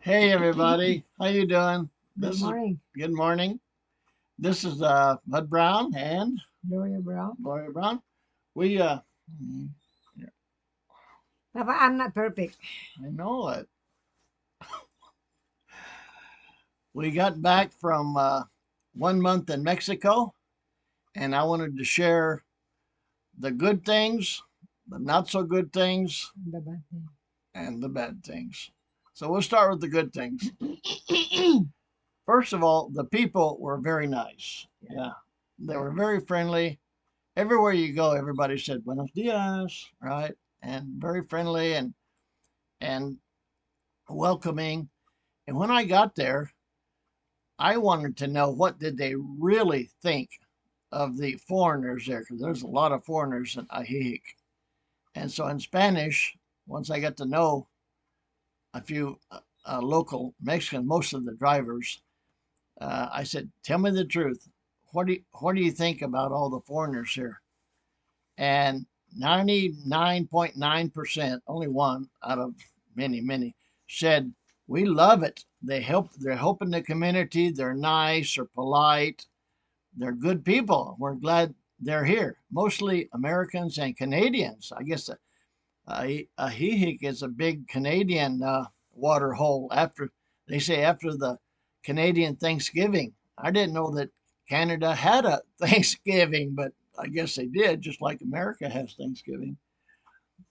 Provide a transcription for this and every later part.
Hey everybody, how you doing? Good This is morning, good morning. This is Bud Brown and Gloria Brown. Gloria Brown. We yeah, Papa, I'm not perfect. I know it. We got back from 1 month in Mexico, and I wanted to share the good things, the not so good things, The bad thing. and the bad things. So we'll start with the good things. First of all, the people were very nice. Yeah, they were very friendly. Everywhere you go, everybody said "Buenos dias," right? And very friendly and welcoming. And when I got there, I wanted to know what did they really think of the foreigners there, because there's a lot of foreigners in Ajijic. And so in Spanish, once I got to know a few local Mexicans, most of the drivers, I said, "Tell me the truth. What do you think about all the foreigners here?" And 99.9%, only one out of many, many, said, "We love it. They're helping the community. They're nice, they're polite, they're good people. We're glad they're here." Mostly Americans and Canadians. I guess Ajijic is a big Canadian water hole. After the Canadian Thanksgiving. I didn't know that Canada had a Thanksgiving, but I guess they did, just like America has Thanksgiving. Yeah,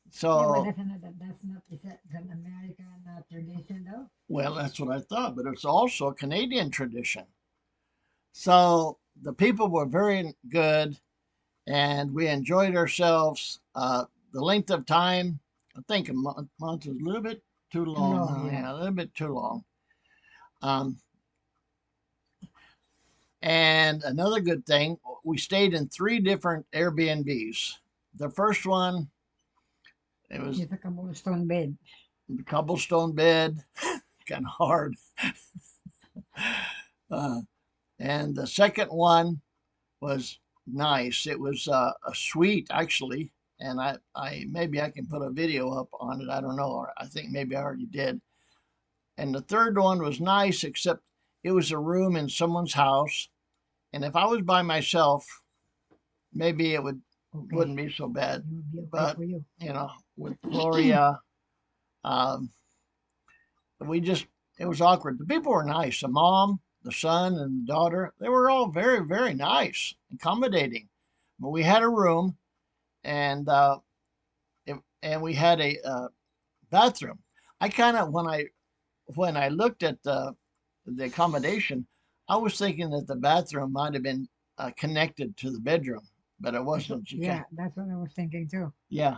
but So, that's not is that an American tradition though. well, that's what I thought, but it's also a Canadian tradition. So the people were very good, and we enjoyed ourselves. The length of time, I think a month is a little bit too Too long. long, yeah. Yeah, a little bit too long. Um, and another good thing, we stayed in three different Airbnbs. The first one, it was It's a cobblestone bed. the cobblestone bed, kind of hard. Uh, and the second one was nice. It was a suite actually, and I maybe I can put a video up on it. I don't know, or I think maybe I already did. And the third one was nice, except it was a room in someone's house, and if I was by myself, maybe it wouldn't Okay, be so bad. it would be okay But for you. with Gloria, um, we just it was awkward. The people were nice. The mom, the son, and the daughter, they were all very, very nice, accommodating. But we had a room, and and we had a bathroom. I kind of when I looked at the accommodation, I was thinking that the bathroom might have been connected to the bedroom, but it That's what, wasn't. You yeah, can't. that's what I was thinking too. Yeah,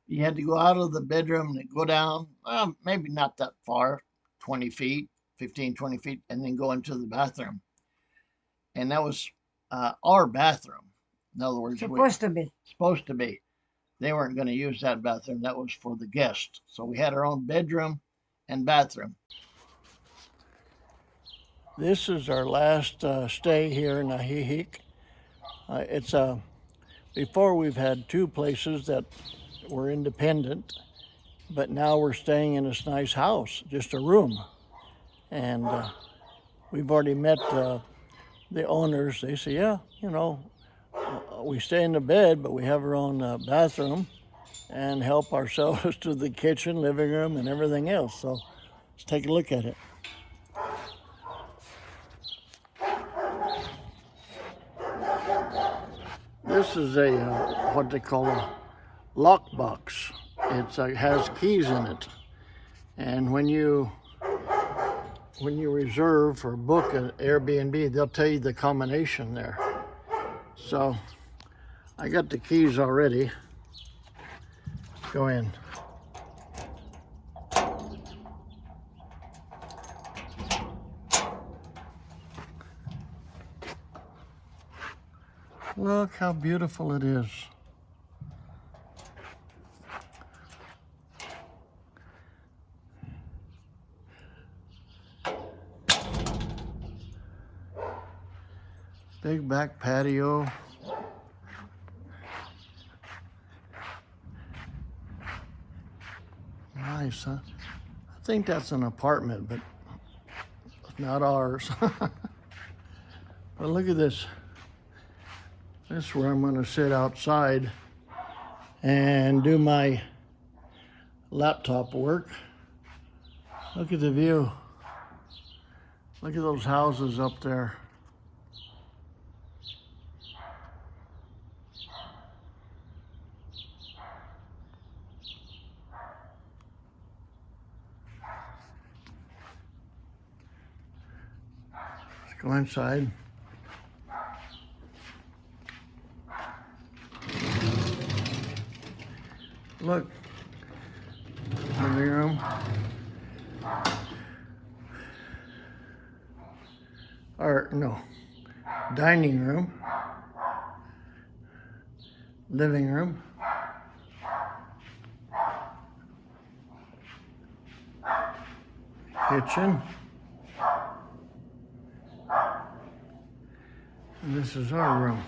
you had to go out of the bedroom and go down, maybe not that far, 20 feet, 15, 20 feet, and then go into the bathroom. And that was our bathroom. In other words, we Supposed to be. supposed to be. They weren't going to use that bathroom. That was for the guests. So we had our own bedroom and bathroom. This is our last stay here in Ajijic. It's before we've had two places that were independent, but now we're staying in this nice house, just a room. And we've already met the owners. They say, yeah, we stay in the bed, but we have our own bathroom and help ourselves to the kitchen, living room, and everything else. So let's take a look at it. This is a what they call a lockbox. It has keys in it, and when you reserve or book an Airbnb, they'll tell you the combination there. So I got the keys already. Go in. Look how beautiful it is. Big back patio. Nice, huh? I think that's an apartment, but not ours. But look at this. This is where I'm going to sit outside and do my laptop work. Look at the view. Look at those houses up there. Let's go inside. Look, living room. Or no, dining room, living room, kitchen, and this is our room.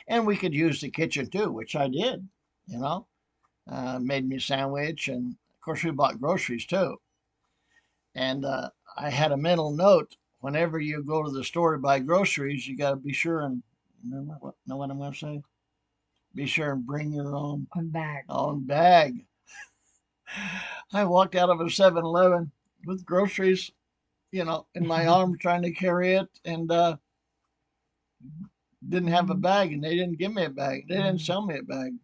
And we could use the kitchen too, which I did, you know. Made me a sandwich, and of course we bought groceries too. And I had a mental note: whenever you go to the store to buy groceries, you got to be sure and remember what. Know what I'm going to say? Be sure and bring your bag. own bag. I walked out of a 7-Eleven with groceries, you know, in my arm, trying to carry it, and didn't have a bag, and they didn't give me a bag. They didn't sell me a bag.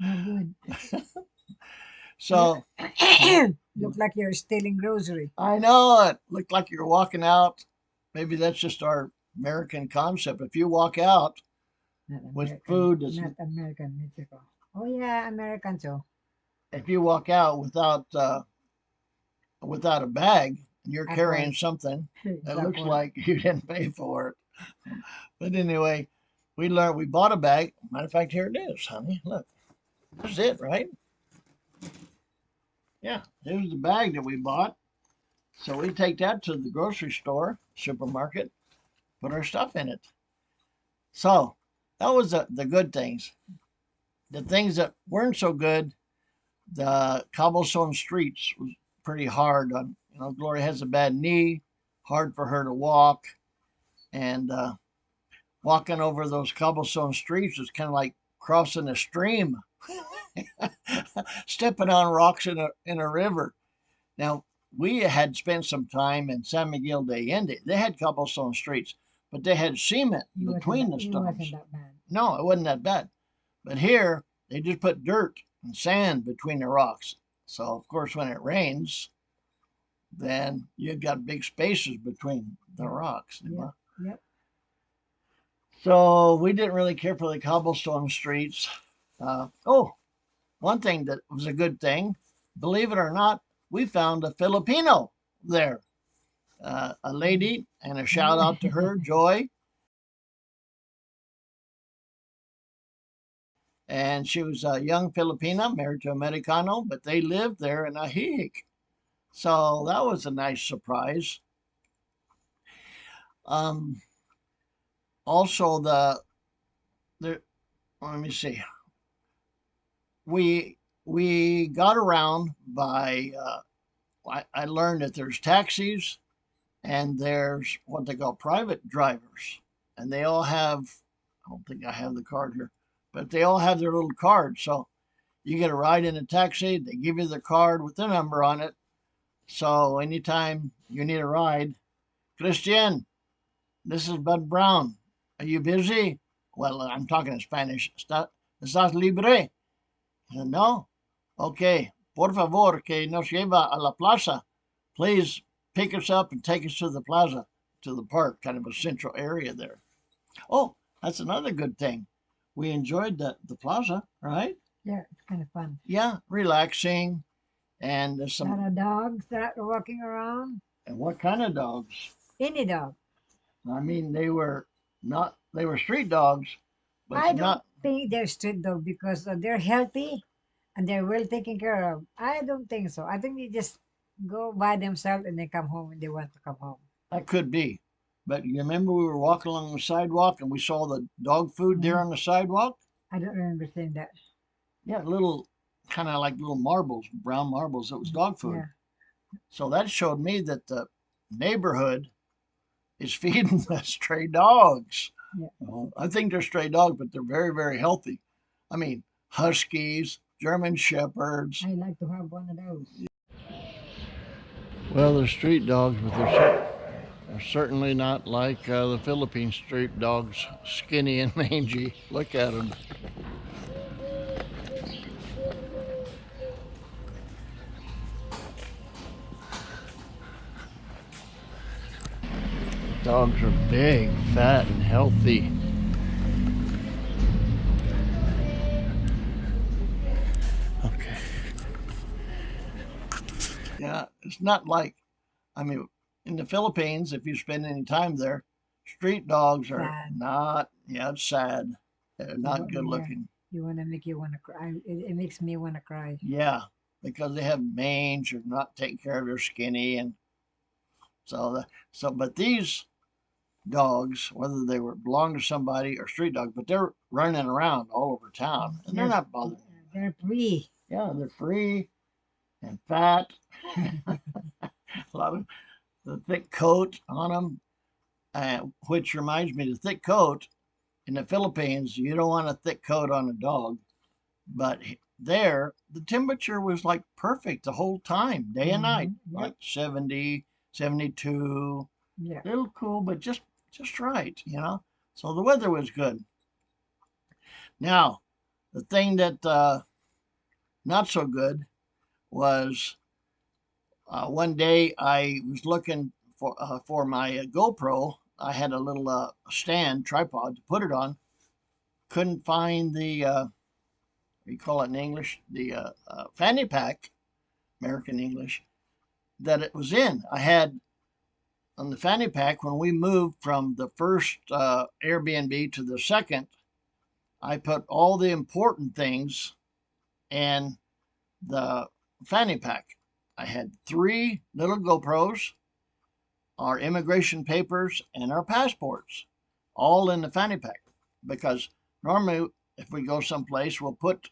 Good. So Look like you're stealing grocery. I know it looked like you're walking out. Maybe that's just our American concept. If you walk out Not with American. food, that's, Not American, Mexico. Oh yeah, American too. if you walk out without a bag and you're carrying something that looks like you didn't pay for it. But anyway, we learned, we bought a bag. Matter of fact, here it is, honey. Look, this is it, right? Yeah, here's the bag that we bought. So we take that to the grocery store, supermarket, put our stuff in it. So that was the good things. The things that weren't so good, the cobblestone streets was pretty hard on. You know, Gloria has a bad knee, hard for her to walk, and walking over those cobblestone streets was kind of like crossing a stream, stepping on rocks in a river. Now, we had spent some time in San Miguel de Allende. They had cobblestone streets, but they had cement between the stones. It wasn't that bad. No, it wasn't that bad. But here, they just put dirt and sand between the rocks. So, of course, when it rains, then you've got big spaces between the rocks. Yep. Yep. So we didn't really care for the cobblestone streets. One thing that was a good thing, believe it or not, we found a Filipino there, a lady, and a shout out to her, Joy. And she was a young Filipina married to a Americano, but they lived there in Ajijic. So that was a nice surprise. Also, let me see. We got around by. I learned that there's taxis and there's what they call private drivers, and they all have. I don't think I have the card here, but they all have their little card. So you get a ride in a taxi, they give you the card with their number on it. So anytime you need a ride, Christian, this is Bud Brown. Are you busy? Well, I'm talking in Spanish. ¿Estás libre? No? Okay. Por favor, que nos lleva a la plaza. Please pick us up and take us to the plaza, to the park, kind of a central area there. Oh, that's another good thing. We enjoyed the plaza, right? Yeah, it's kind of fun. Yeah, relaxing. And there's A lot some. of dogs that are walking around. And what kind of dogs? Any dog. I mean, they were street dogs, but I don't not. think they're street dog because they're healthy and they're well taken care of. I don't think so. I think they just go by themselves and they come home when they want to come home. That could be. But you remember we were walking along the sidewalk and we saw the dog food there on the sidewalk? I don't remember saying that. Yeah, little, kind of like little marbles, brown marbles. It was dog food. Yeah. So that showed me that the neighborhood is feeding the stray dogs. Yeah. I think they're stray dogs, but they're very, very healthy. I mean, huskies, German shepherds. I like to have one of those. Well, they're street dogs, but they're certainly not like the Philippine street dogs, skinny and mangy. Look at them. Dogs are big, fat, and healthy. Okay. Yeah, it's not like, I mean, in the Philippines, if you spend any time there, street dogs are Sad. not, yeah, it's sad. They're not good looking. You want to make you want to cry. It makes me want to cry. Yeah, because they have mange or not taking care of their skinny. And but these dogs, whether they were belong to somebody or street dogs, but they're running around all over town and they're not bothering. They're free. Yeah, they're free and fat. A lot of the thick coat on them, which reminds me, the thick coat in the Philippines, you don't want a thick coat on a dog, but there the temperature was like perfect the whole time, day and night, like 70, 72. Yeah. A little cool, but just right, So the weather was good. Now, the thing that not so good was one day I was looking for my GoPro. I had a little stand tripod to put it on. Couldn't find the what do you call it in English? The fanny pack, American English, that it was in. I had on the fanny pack when we moved from the first Airbnb to the second. I put all the important things in the fanny pack. I had 3 little GoPros, our immigration papers, and our passports, all in the fanny pack. Because normally, if we go someplace, we'll put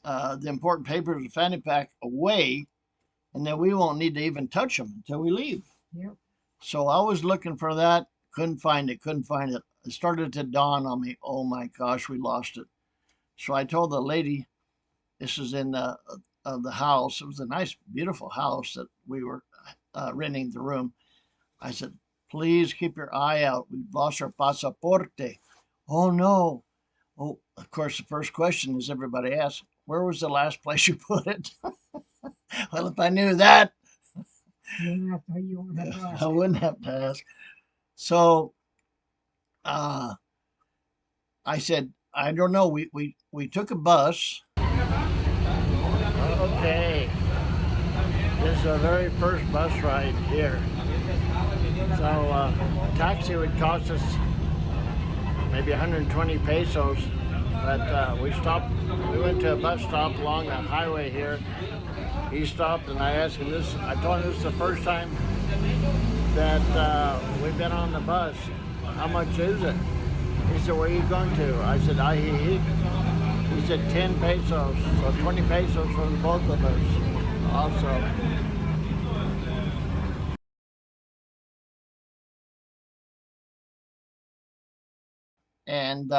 the important papers in the fanny pack away, and then we won't need to even touch them until we leave. Yep. So I was looking for that, couldn't find it. It started to dawn on me, oh my gosh, we lost it. So I told the lady, this is in the house. It was a nice, beautiful house that we were renting the room. I said, please keep your eye out. We've lost our pasaporte. Oh no. Oh, of course, the first question is everybody asks, where was the last place you put it? Well, if I knew that, You won't have to I ask. wouldn't have to ask. So uh, I said, I don't know. We took a bus. Okay, this is our very first bus ride here. So a taxi would cost us maybe 120 pesos. But we stopped. We went to a bus stop along the highway here. He stopped, and I asked him this. I told him this is the first time that we've been on the bus. How much is it? He said, where are you going to? I said, Ajijic. He said 10 pesos, so 20 pesos for the both of us. Also. And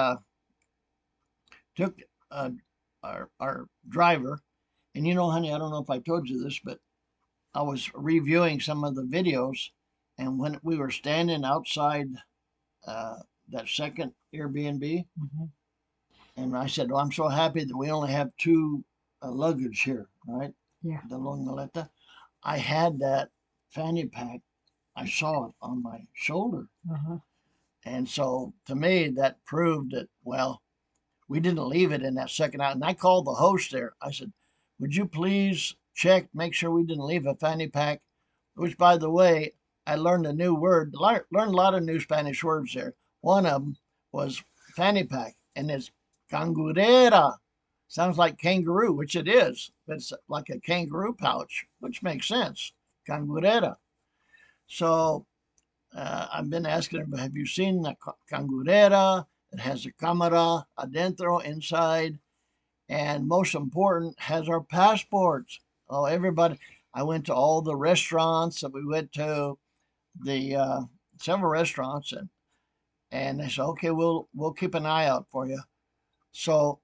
took our driver. And you know, honey, I don't know if I told you this, but I was reviewing some of the videos, and when we were standing outside uh, that second Airbnb, Mm-hmm. and I said, "Oh, I'm so happy that we only have two luggage here, right? Yeah. The long maleta." I had that fanny pack. I saw it on my shoulder, Uh-huh. and so to me that proved that well, we didn't leave it in that second out. And I called the host there. I said, "Would you please check, make sure we didn't leave a fanny pack?" Which, by the way, I learned a new word. Learned a lot of new Spanish words there. One of them was fanny pack, and it's cangurera. Sounds like kangaroo, which it is. It's like a kangaroo pouch, which makes sense. Cangurera. So I've been asking him, have you seen the cangurera? It has a camera adentro inside, and most important, has our passports. Oh, everybody! I went to all the restaurants that we went to, the several restaurants, and they said, okay, we'll keep an eye out for you. So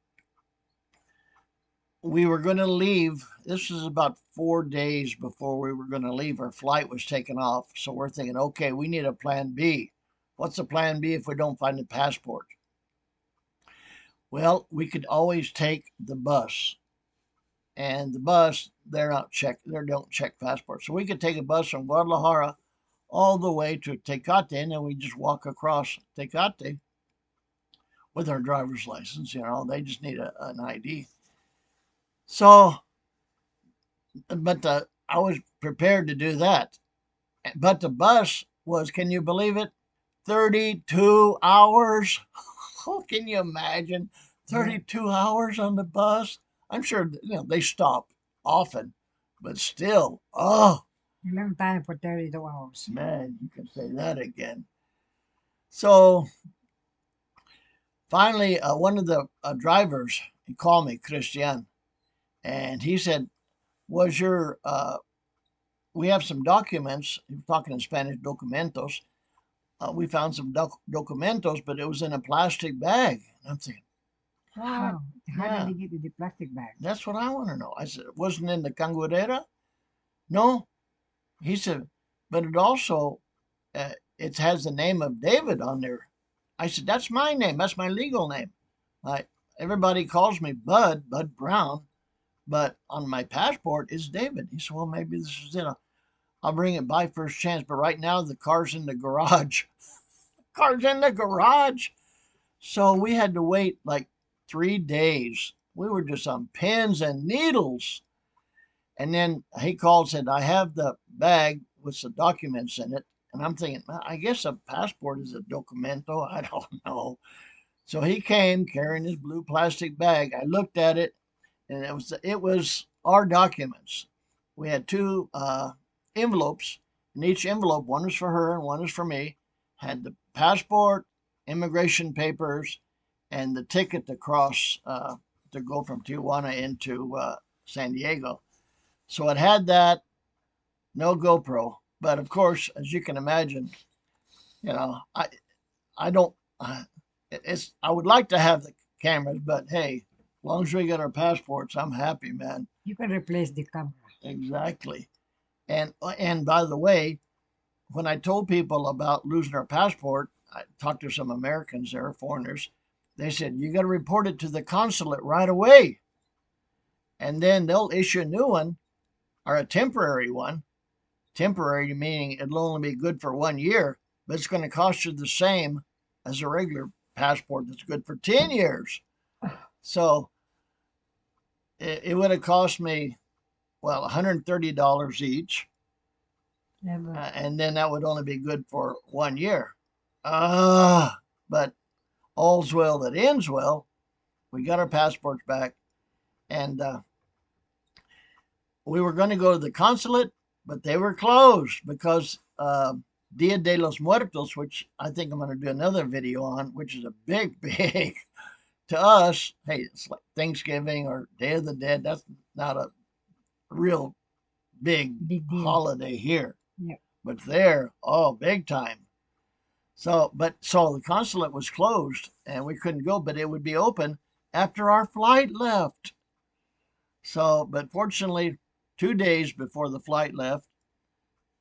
we were going to leave. This is about 4 days before we were going to leave. Our flight was taken off. So we're thinking, okay, we need a plan B. What's the plan B if we don't find the passport? Well, we could always take the bus. And the bus, they don't check passports. So we could take a bus from Guadalajara all the way to Tecate, and then we just walk across Tecate with our driver's license. You know, they just need an ID. So, but I was prepared to do that. But the bus was, can you believe it? 32 hours. Oh, can you imagine? Yeah. 32 hours on the bus. I'm sure they stop often, but still, oh A long time for 32 hours. man, you can say that again. So finally, one of the drivers, he called me Christian, and he said, "Was your we have some documents." He was talking in Spanish, documentos. We found some documentos, but it was in a plastic bag. And I'm thinking, how? Wow. How did Yeah, they get in the plastic bag? that's what I want to know. I said, it wasn't in the cangurera? No. He said, but it also it has the name of David on there. I said, that's my name. That's my legal name. I, everybody calls me Bud Brown, but on my passport is David. He said, well, maybe this is it. I'll bring it by first chance. But right now, the car's in the garage. Car's in the garage. So we had to wait like 3 days. We were just on pins and needles. And then he called and said, I have the bag with some documents in it. And I'm thinking, I guess a passport is a documento. I don't know. So he came carrying his blue plastic bag. I looked at it, and it was our documents. We had two envelopes, and each envelope, one was for her and one was for me, had the passport, immigration papers, and the ticket to cross to go from Tijuana into San Diego. So it had that, no GoPro, but of course, as you can imagine, you know, I don't. It's I would like to have the cameras, but hey, as long as we get our passports, I'm happy, man. You can replace the camera. Exactly. And by the way, when I told people about losing our passport, I talked to some Americans there, foreigners. They said you got to report it to the consulate right away, and then they'll issue a new one or a temporary one. Temporary meaning it'll only be good for 1 year, but it's going to cost you the same as a regular passport that's good for 10 years. So it would have cost me, well, $130 each. Yeah, but And then that would only be good for 1 year. But all's well that ends well. We got our passports back, and we were going to go to the consulate, but they were closed because Dia de los Muertos, which I think I'm going to do another video on, which is a big, big to us. Hey, it's like Thanksgiving or Day of the Dead. That's not a real big big deal. holiday here, Yeah. but there, oh, big time. So the consulate was closed and we couldn't go, but it would be open after our flight left. So, but fortunately, 2 days before the flight left,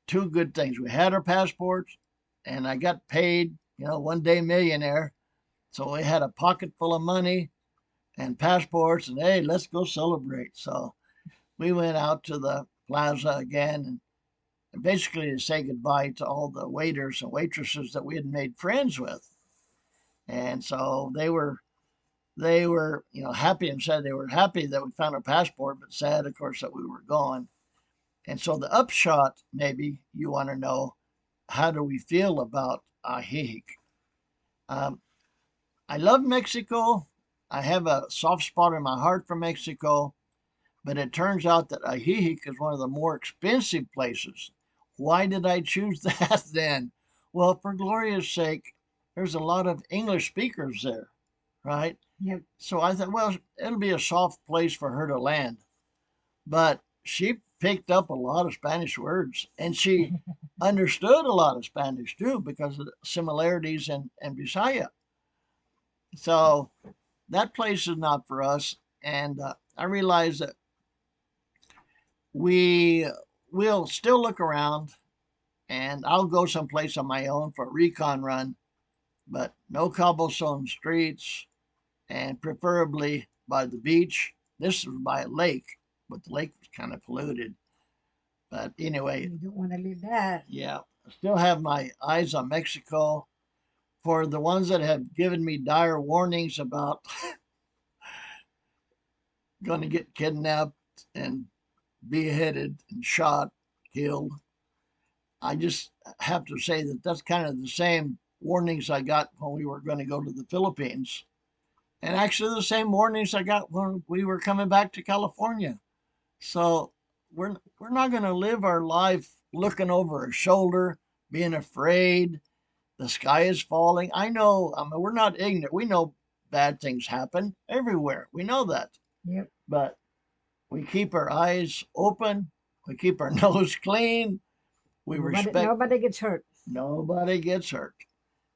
two good things. We had our passports and I got paid, 1 day millionaire. So we had a pocket full of money and passports and hey, let's go celebrate. So we went out to the plaza again and basically to say goodbye to all the waiters and waitresses that we had made friends with. And so they were happy and said they were happy that we found our passport, but sad, of course, that we were gone. And so the upshot, maybe you want to know, how do we feel about Ajijic? I love Mexico. I have a soft spot in my heart for Mexico, but it turns out that Ajijic is one of the more expensive places. Why did I choose that then? Well, for Gloria's sake, there's a lot of English speakers there, right? Yep. So I thought, well, it'll be a soft place for her to land. But she picked up a lot of Spanish words and she understood a lot of Spanish too because of the similarities in Bisaya. So that place is not for us. And I realize that we will still look around and I'll go someplace on my own for a recon run, but no cobblestone streets and preferably by the beach. This is by a lake, but the lake was kind of polluted. But anyway, You don't want to leave that. yeah, I still have my eyes on Mexico. For the ones that have given me dire warnings about going to get kidnapped and beheaded and shot, killed, I just have to say that that's kind of the same warnings I got when we were going to go to the Philippines. And actually, the same warnings I got when we were coming back to California. So we're not going to live our life looking over our shoulder, being afraid the sky is falling. I know, we're not ignorant. We know bad things happen everywhere. We know that. Yep. But we keep our eyes open. We keep our nose clean. We respect. Nobody gets hurt. Nobody gets hurt.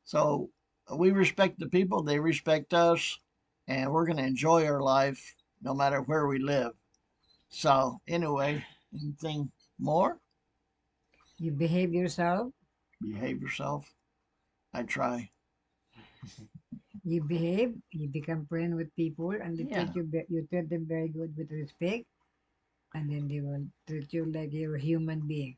So we respect the people. They respect us. And we're going to enjoy our life no matter where we live. So anyway, anything more? You behave yourself. Behave yourself. I try. You behave. You become friend with people, and they Yeah. treat you treat them very good with respect, and then they will treat you like you're a human being.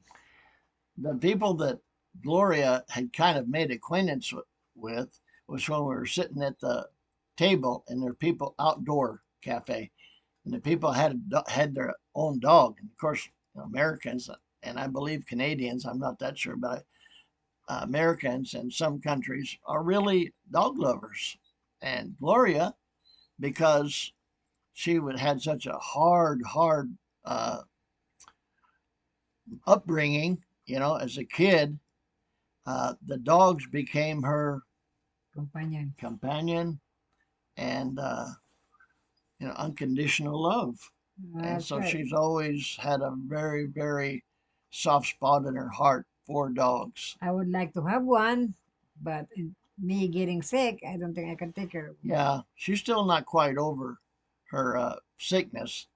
The people that Gloria had kind of made acquaintance with was when we were sitting at the table and there were people outdoor cafe and the people had their own dog. And of course, Americans and I believe Canadians, I'm not that sure, but Americans in some countries are really dog lovers. And Gloria, because she had such a hard uh, upbringing, as a kid, the dogs became her companion and unconditional love. And That's so right. she's always had a very, very soft spot in her heart for dogs. I would like to have one, but me getting sick, I don't think I can take care of one. Yeah, she's still not quite over her sickness.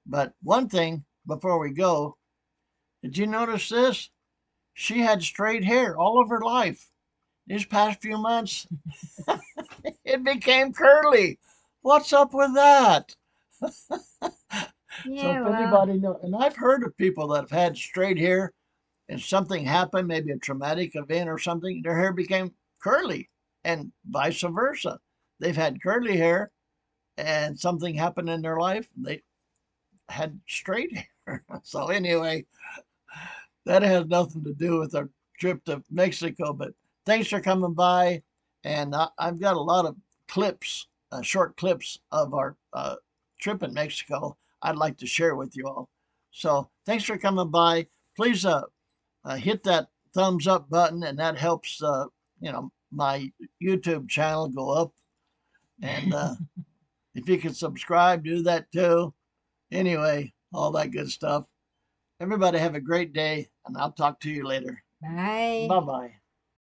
But one thing before we go, did you notice this? She had straight hair all of her life. These past few months, it became curly. What's up with that? So Yeah, if well, anybody know, and I've heard of people that have had straight hair and something happened, maybe a traumatic event or something, their hair became curly, and vice versa. They've had curly hair and something happened in their life, they had straight hair. So anyway, that has nothing to do with our trip to Mexico. But thanks for coming by, and I've got a lot of clips, short clips of our trip in Mexico. I'd like to share with you all. So thanks for coming by. Please hit that thumbs up button, and that helps my YouTube channel go up. And if you can subscribe, do that too. Anyway, all that good stuff. Everybody have a great day, and I'll talk to you later. bye. Bye bye.